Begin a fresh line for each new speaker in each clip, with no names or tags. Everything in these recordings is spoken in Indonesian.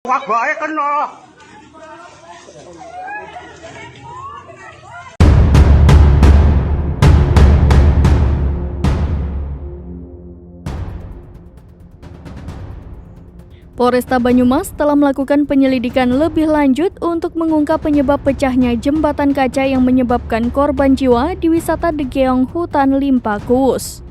Wah, baik kena.
Polresta Banyumas telah melakukan penyelidikan lebih lanjut untuk mengungkap penyebab pecahnya jembatan kaca yang menyebabkan korban jiwa di wisata Degeong Hutan Limpa Kuus.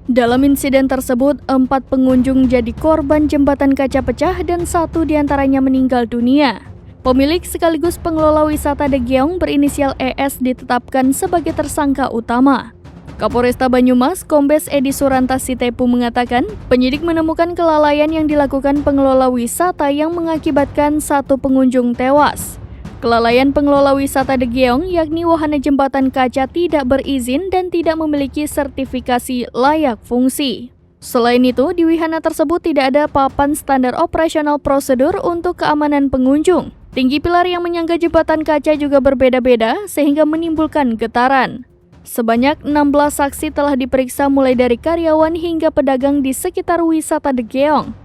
Dalam insiden tersebut, 4 pengunjung jadi korban jembatan kaca pecah dan 1 diantaranya meninggal dunia. Pemilik sekaligus pengelola wisata Degeong berinisial ES ditetapkan sebagai tersangka utama. Kapolresta Banyumas, Kombes Edi Suranta Sitepu mengatakan, penyidik menemukan kelalaian yang dilakukan pengelola wisata yang mengakibatkan 1 pengunjung tewas. Kelalaian pengelola wisata Degeong yakni wahana jembatan kaca tidak berizin dan tidak memiliki sertifikasi layak fungsi. Selain itu, di wihana tersebut tidak ada papan standar operasional prosedur untuk keamanan pengunjung. Tinggi pilar yang menyangga jembatan kaca juga berbeda-beda sehingga menimbulkan getaran. Sebanyak 16 saksi telah diperiksa mulai dari karyawan hingga pedagang di sekitar wisata Degeong.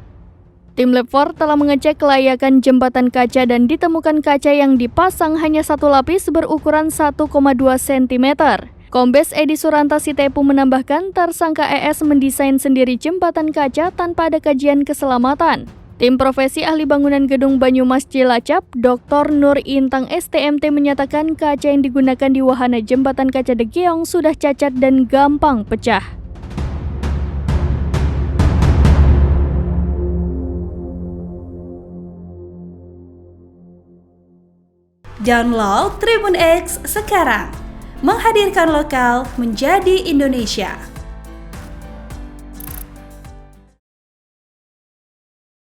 Tim Lab 4 telah mengecek kelayakan jembatan kaca dan ditemukan kaca yang dipasang hanya 1 lapis berukuran 1,2 cm. Kombes Edi Suranta Sitepu menambahkan tersangka ES mendesain sendiri jembatan kaca tanpa ada kajian keselamatan. Tim Profesi Ahli Bangunan Gedung Banyumas Cilacap, Dr. Nur Intang STMT menyatakan kaca yang digunakan di wahana jembatan kaca Degeong sudah cacat dan gampang pecah.
Download Tribun X sekarang, menghadirkan lokal menjadi Indonesia.